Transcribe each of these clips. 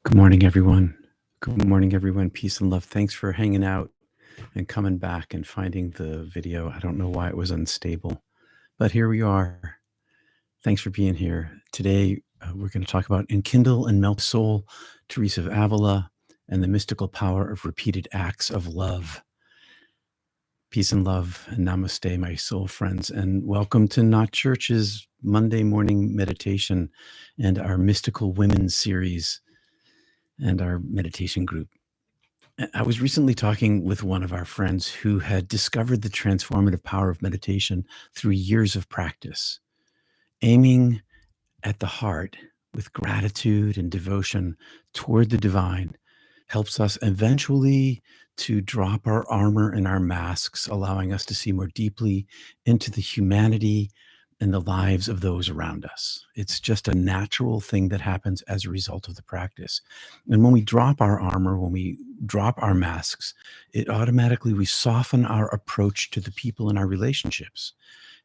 Good morning, everyone. Good morning, everyone. Peace and love. Thanks for hanging out and coming back and finding the video. I don't know why it was unstable, but here we are. Thanks for being here. Today, we're going to talk about Enkindle and Melt Soul, Teresa of Ávila, and the mystical power of repeated acts of love. Peace and love and namaste, my soul friends, and welcome to Not Church's Monday morning meditation and our Mystical Women series and our meditation group. I was recently talking with one of our friends who had discovered the transformative power of meditation through years of practice, aiming at the heart with gratitude and devotion toward the divine helps us eventually to drop our armor and our masks, allowing us to see more deeply into the humanity and the lives of those around us. It's just a natural thing that happens as a result of the practice. And when we drop our armor, when we drop our masks, we soften our approach to the people in our relationships.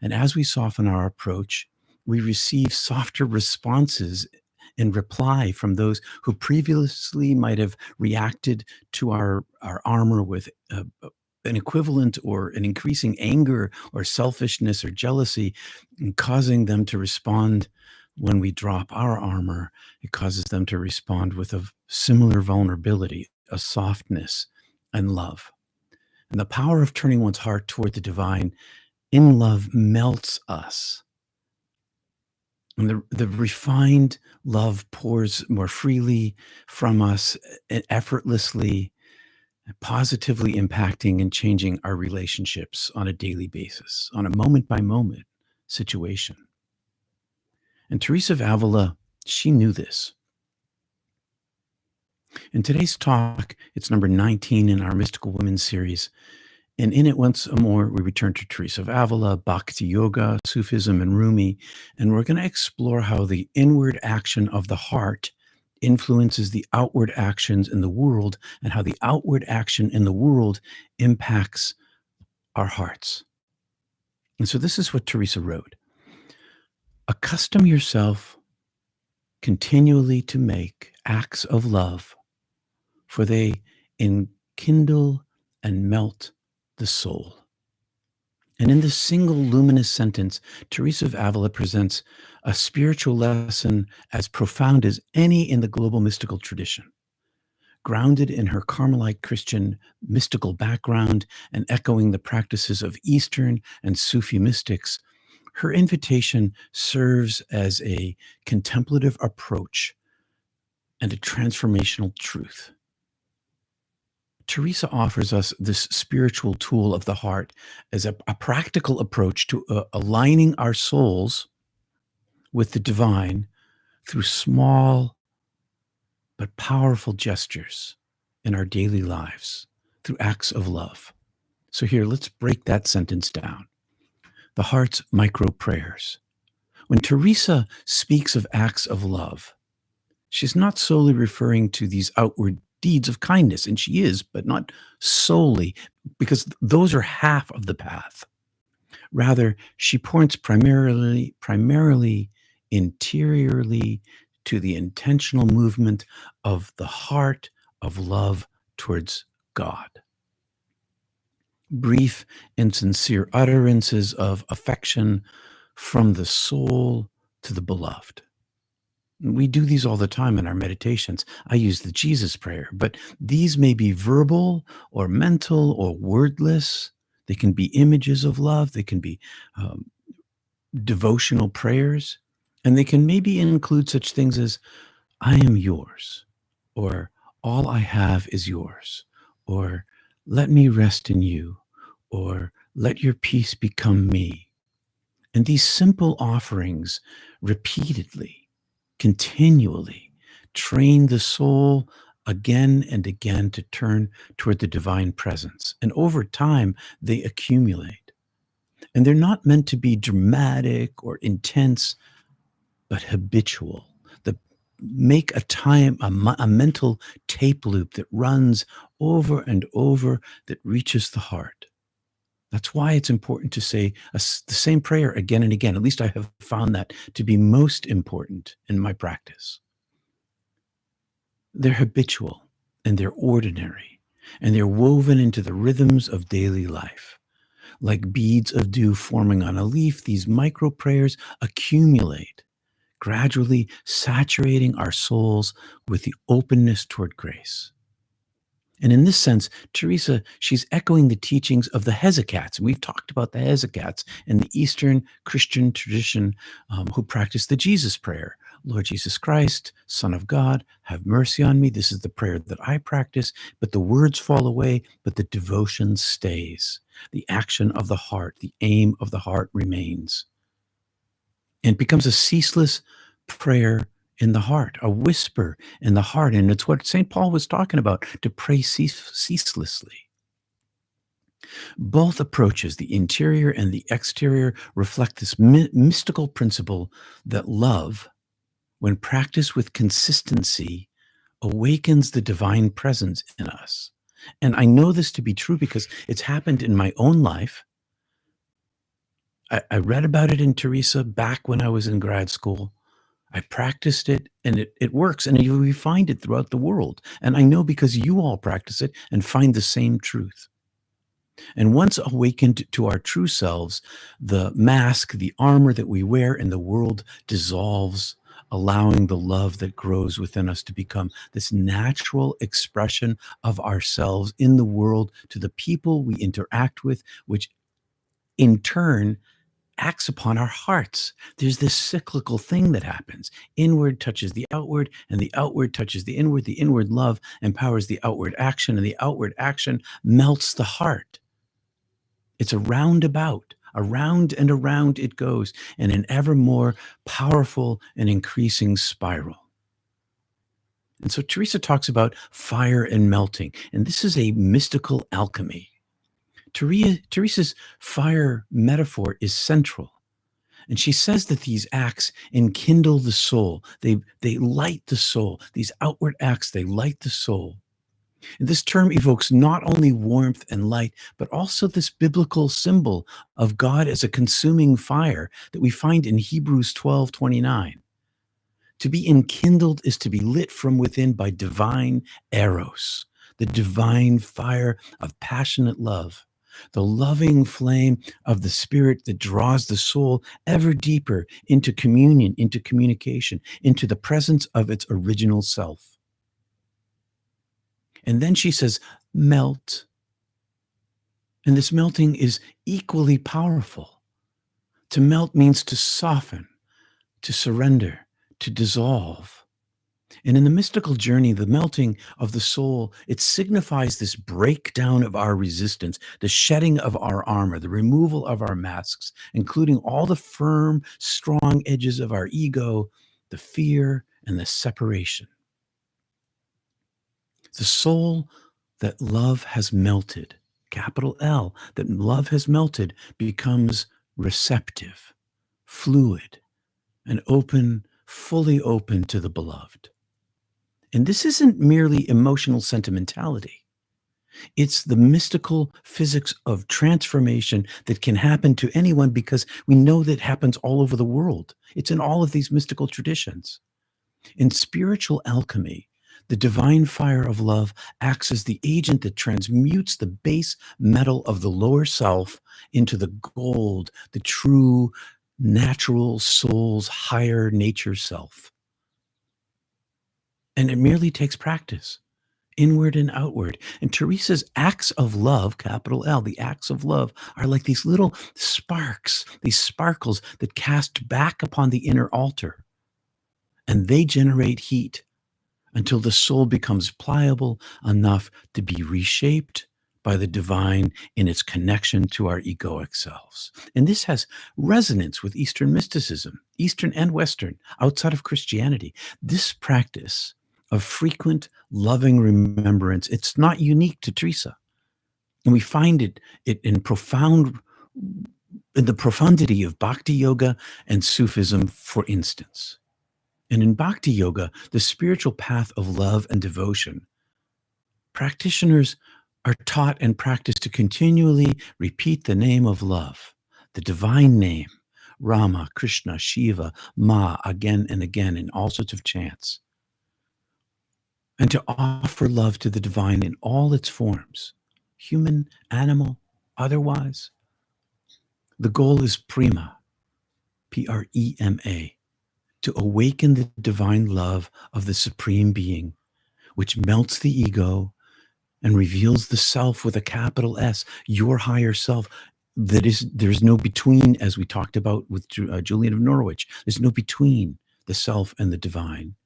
And as we soften our approach, we receive softer responses in reply from those who previously might have reacted to our armor with an equivalent or an increasing anger or selfishness or jealousy, and causing them to respond. When we drop our armor, it causes them to respond with a similar vulnerability, a softness and love. And the power of turning one's heart toward the divine in love melts us. And the refined love pours more freely from us, effortlessly, positively impacting and changing our relationships on a daily basis, on a moment-by-moment situation. And Teresa of Ávila, she knew this. In today's talk, it's number 19 in our Mystical Women series. And in it, once more, we return to Teresa of Ávila, Bhakti Yoga, Sufism, and Rumi. And we're going to explore how the inward action of the heart influences the outward actions in the world, and how the outward action in the world impacts our hearts. And so this is what Teresa wrote. Accustom yourself continually to make acts of love, for they enkindle and melt the soul. And in this single luminous sentence, Teresa of Ávila presents a spiritual lesson as profound as any in the global mystical tradition. Grounded in her Carmelite Christian mystical background and echoing the practices of Eastern and Sufi mystics, her invitation serves as a contemplative approach and a transformational truth. Teresa offers us this spiritual tool of the heart as a practical approach to aligning our souls with the divine through small but powerful gestures in our daily lives, through acts of love. So here, let's break that sentence down. The heart's micro prayers. When Teresa speaks of acts of love, she's not solely referring to these outward deeds of kindness, and she is, but not solely, because those are half of the path. Rather, she points primarily interiorly to the intentional movement of the heart of love towards God. Brief and sincere utterances of affection from the soul to the beloved. We do these all the time in our meditations. I use the Jesus prayer, but these may be verbal or mental or wordless. They can be images of love. They can be devotional prayers, and they can maybe include such things as, I am yours, or all I have is yours, or let me rest in you, or let your peace become me. And these simple offerings repeatedly, continually train the soul again and again to turn toward the divine presence. And over time, they accumulate. And they're not meant to be dramatic or intense, but habitual. That make a mental tape loop that runs over and over, that reaches the heart. That's why it's important to say the same prayer again and again. At least I have found that to be most important in my practice. They're habitual and they're ordinary, and they're woven into the rhythms of daily life. Like beads of dew forming on a leaf, these micro prayers accumulate, gradually saturating our souls with the openness toward grace. And in this sense, Teresa, she's echoing the teachings of the Hesychasts. And we've talked about the Hesychasts in the Eastern Christian tradition who practice the Jesus prayer. Lord Jesus Christ, Son of God, have mercy on me. This is the prayer that I practice, but the words fall away, but the devotion stays. The action of the heart, the aim of the heart remains. And it becomes a ceaseless prayer in the heart, a whisper in the heart. And it's what St. Paul was talking about, to pray ceaselessly. Both approaches, the interior and the exterior, reflect this mystical principle that love, when practiced with consistency, awakens the divine presence in us. And I know this to be true because it's happened in my own life. I read about it in Teresa back when I was in grad school. I practiced it and it works. And we find it throughout the world. And I know because you all practice it and find the same truth. And once awakened to our true selves, the mask, the armor that we wear in the world dissolves, allowing the love that grows within us to become this natural expression of ourselves in the world to the people we interact with, which in turn acts upon our hearts. There's this cyclical thing that happens. Inward touches the outward, and the outward touches the inward. The inward love empowers the outward action, and the outward action melts the heart. It's a roundabout. Around and around it goes in an ever more powerful and increasing spiral. And so Teresa talks about fire and melting, and this is a mystical alchemy. Teresa's fire metaphor is central. And she says that these acts enkindle the soul. They light the soul. These outward acts, they light the soul. And this term evokes not only warmth and light, but also this biblical symbol of God as a consuming fire that we find in Hebrews 12:29. To be enkindled is to be lit from within by divine eros, the divine fire of passionate love, the loving flame of the spirit that draws the soul ever deeper into communion, into communication, into the presence of its original self. And then she says, melt. And this melting is equally powerful. To melt means to soften, to surrender, to dissolve. And in the mystical journey, the melting of the soul, it signifies this breakdown of our resistance, the shedding of our armor, the removal of our masks, including all the firm, strong edges of our ego, the fear, and the separation. The soul that love has melted, capital L, that love has melted, becomes receptive, fluid, and open, fully open to the beloved. And this isn't merely emotional sentimentality. It's the mystical physics of transformation that can happen to anyone because we know that happens all over the world. It's in all of these mystical traditions. In spiritual alchemy, the divine fire of love acts as the agent that transmutes the base metal of the lower self into the gold, the true natural soul's higher nature self. And it merely takes practice, inward and outward. And Teresa's acts of love, capital L, the acts of love, are like these little sparks, these sparkles that cast back upon the inner altar. And they generate heat until the soul becomes pliable enough to be reshaped by the divine in its connection to our egoic selves. And this has resonance with Eastern mysticism, Eastern and Western, outside of Christianity. This practice of frequent loving remembrance, it's not unique to Teresa. And we find it in the profundity of Bhakti Yoga and Sufism, for instance. And in Bhakti Yoga, the spiritual path of love and devotion, practitioners are taught and practiced to continually repeat the name of love, the divine name, Rama, Krishna, Shiva, Ma, again and again in all sorts of chants. and to offer love to the divine in all its forms, human, animal, otherwise. The goal is prema, Prema, to awaken the divine love of the Supreme Being, which melts the ego and reveals the self with a capital S, your higher self. There's no between, as we talked about with Julian of Norwich. There's no between the self and the divine.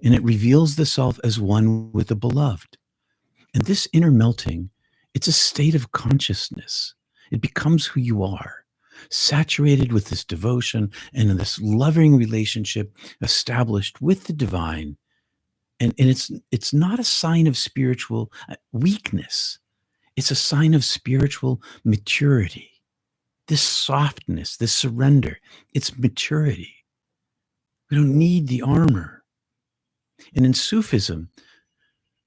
And it reveals the self as one with the beloved. And this inner melting, it's a state of consciousness. It becomes who you are, saturated with this devotion and in this loving relationship established with the divine. And it's not a sign of spiritual weakness. It's a sign of spiritual maturity. This softness, this surrender, it's maturity. We don't need the armor. And in Sufism,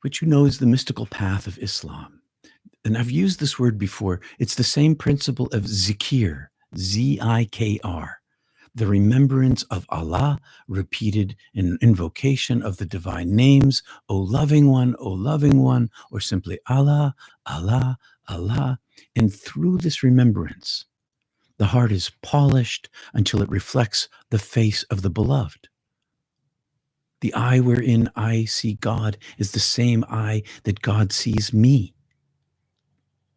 which you know is the mystical path of Islam, and I've used this word before, it's the same principle of zikr, Zikr, the remembrance of Allah, repeated in invocation of the divine names, O loving one, or simply Allah, Allah, Allah. And through this remembrance, the heart is polished until it reflects the face of the beloved. The eye wherein I see God is the same eye that God sees me.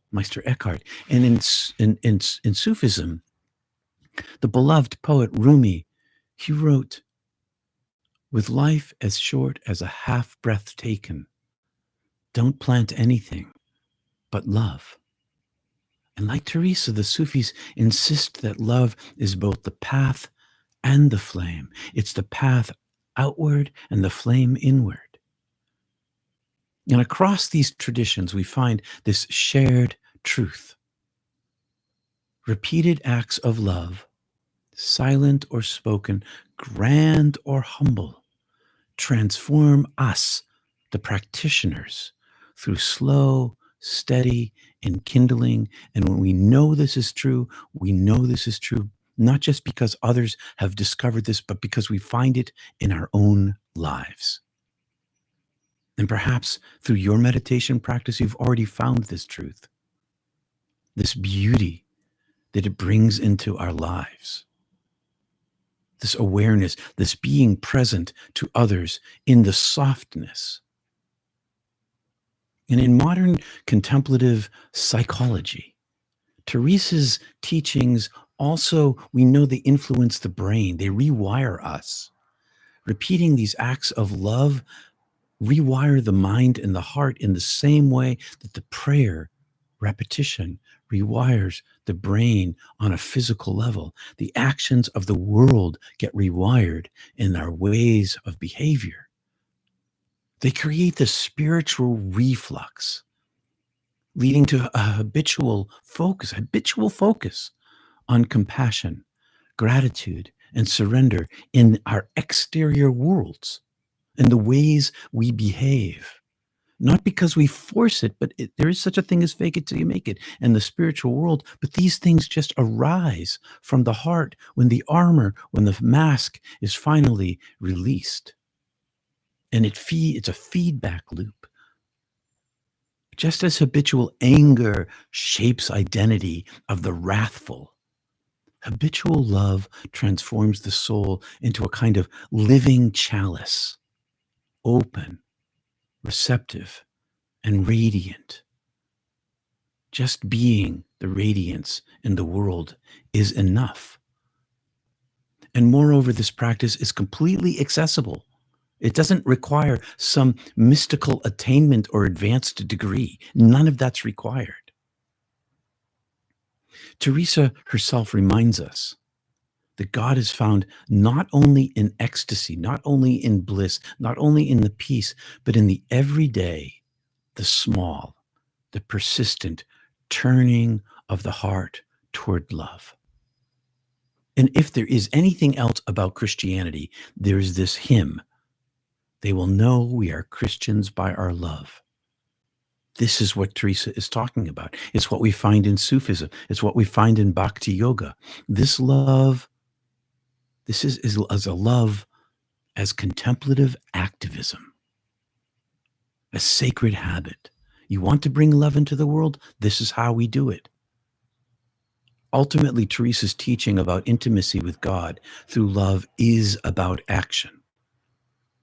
Meister Eckhart. And in Sufism, the beloved poet Rumi, he wrote, with life as short as a half breath taken, don't plant anything but love. And like Teresa, the Sufis insist that love is both the path and the flame. It's the path outward and the flame inward. And across these traditions, we find this shared truth. Repeated acts of love, silent or spoken, grand or humble, transform us, the practitioners, through slow, steady enkindling. And when we know this is true, we know this is true, not just because others have discovered this, but because we find it in our own lives. And perhaps through your meditation practice, you've already found this truth, this beauty that it brings into our lives, this awareness, this being present to others in the softness. And in modern contemplative psychology, Teresa's teachings also, we know they influence the brain, they rewire us. Repeating these acts of love rewire the mind and the heart in the same way that the prayer repetition rewires the brain on a physical level. The actions of the world get rewired in our ways of behavior. They create this spiritual reflux, leading to a habitual focus on compassion, gratitude, and surrender in our exterior worlds, in the ways we behave. Not because we force it, but there is such a thing as fake it till you make it in the spiritual world. But these things just arise from the heart when the mask is finally released. And it's a feedback loop. Just as habitual anger shapes identity of the wrathful, habitual love transforms the soul into a kind of living chalice, open, receptive, and radiant. Just being the radiance in the world is enough. And moreover, this practice is completely accessible. It doesn't require some mystical attainment or advanced degree. None of that's required. Teresa herself reminds us that God is found not only in ecstasy, not only in bliss, not only in the peace, but in the everyday, the small, the persistent turning of the heart toward love. And if there is anything else about Christianity, there is this hymn. They will know we are Christians by our love. This is what Teresa is talking about. It's what we find in Sufism. It's what we find in Bhakti Yoga. This love, this is a love as contemplative activism. a sacred habit. You want to bring love into the world? This is how we do it. Ultimately, Teresa's teaching about intimacy with God through love is about action.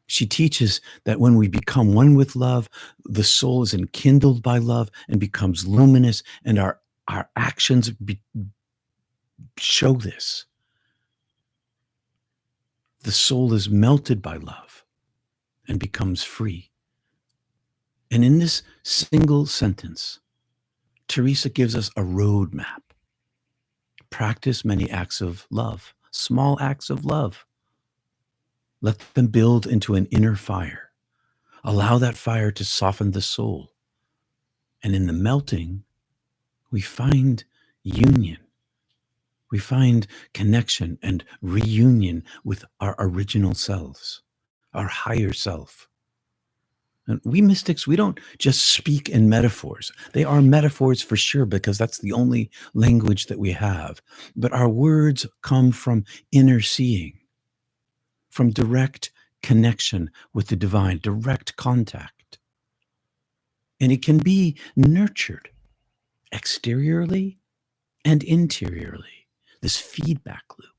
She teaches that when we become one with love, the soul is enkindled by love and becomes luminous, and our actions show this. The soul is melted by love and becomes free. And in this single sentence, Teresa gives us a roadmap. Practice many acts of love, small acts of love. Let them build into an inner fire. Allow that fire to soften the soul. And in the melting, we find union. We find connection and reunion with our original selves, our higher self. And we mystics, we don't just speak in metaphors. They are metaphors for sure, because that's the only language that we have. But our words come from inner seeing, from direct connection with the divine, direct contact. And it can be nurtured exteriorly and interiorly, this feedback loop.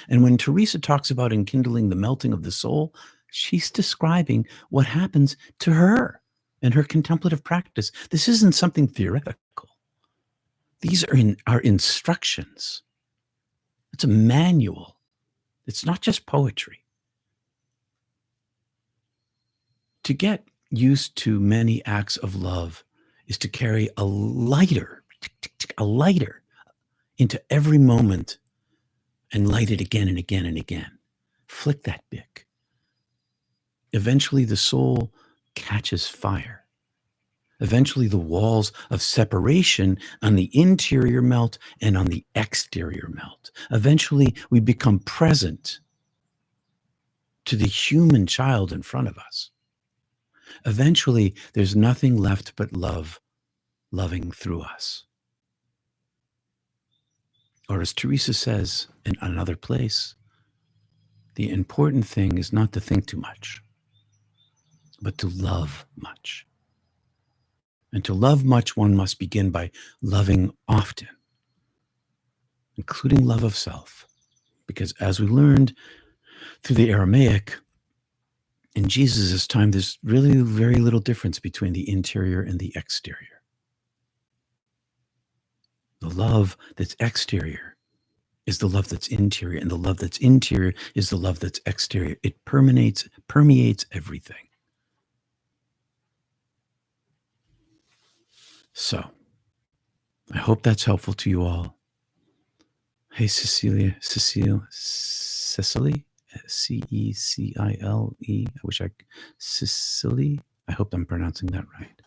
And when Teresa talks about enkindling the melting of the soul, she's describing what happens to her in her contemplative practice. This isn't something theoretical. These are our instructions. It's a manual. It's not just poetry. To get used to many acts of love is to carry a lighter into every moment and light it again and again and again. Flick that bick. Eventually, the soul catches fire. Eventually, the walls of separation on the interior melt and on the exterior melt. Eventually, we become present to the human child in front of us. Eventually, there's nothing left but love loving through us. Or as Teresa says in another place, the important thing is not to think too much, but to love much. And to love much, one must begin by loving often, including love of self. Because as we learned through the Aramaic, in Jesus' time, there's really very little difference between the interior and the exterior. The love that's exterior is the love that's interior, and the love that's interior is the love that's exterior. It permeates everything. So, I hope that's helpful to you all. Hey, Cecily, Cecily, Cecile. Cecily. I hope I'm pronouncing that right.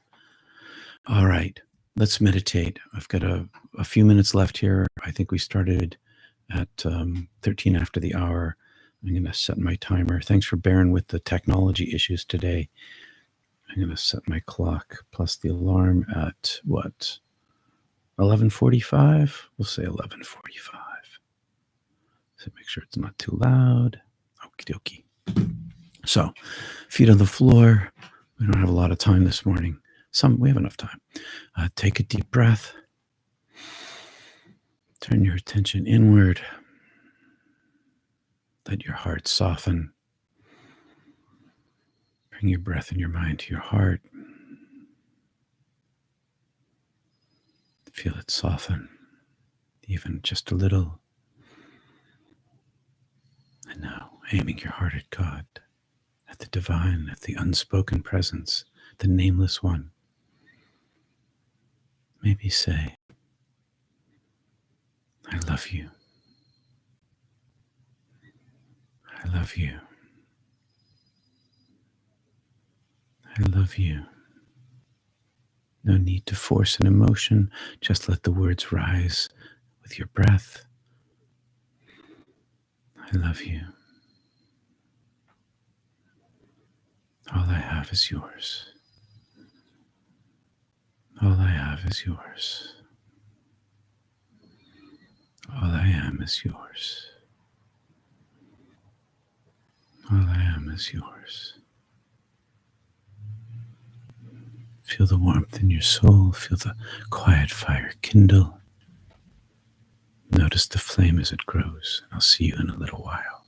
All right, let's meditate. I've got a few minutes left here. I think we started at 13 after the hour. I'm going to set my timer. Thanks for bearing with the technology issues today. I'm going to set my clock plus the alarm at what? 11:45? We'll say 11:45. So make sure it's not too loud. Okie dokie. So, feet on the floor. We don't have a lot of time this morning. We have enough time. Take a deep breath. Turn your attention inward. Let your heart soften. Bring your breath and your mind to your heart. Feel it soften, even just a little. And now, aiming your heart at God, at the divine, at the unspoken presence, the nameless one. Maybe say, I love you. I love you. I love you. No need to force an emotion. Just let the words rise with your breath. I love you. All I have is yours. All I have is yours. All I am is yours. All I am is yours. Feel the warmth in your soul. Feel the quiet fire kindle. Notice the flame as it grows. I'll see you in a little while.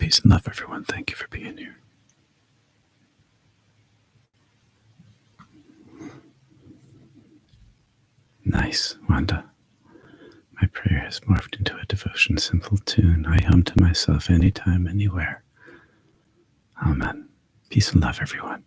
Peace and love, everyone. Thank you for being here. Nice, Wanda. My prayer has morphed into a devotion simple tune I hum to myself anytime, anywhere. Amen. Peace and love, everyone.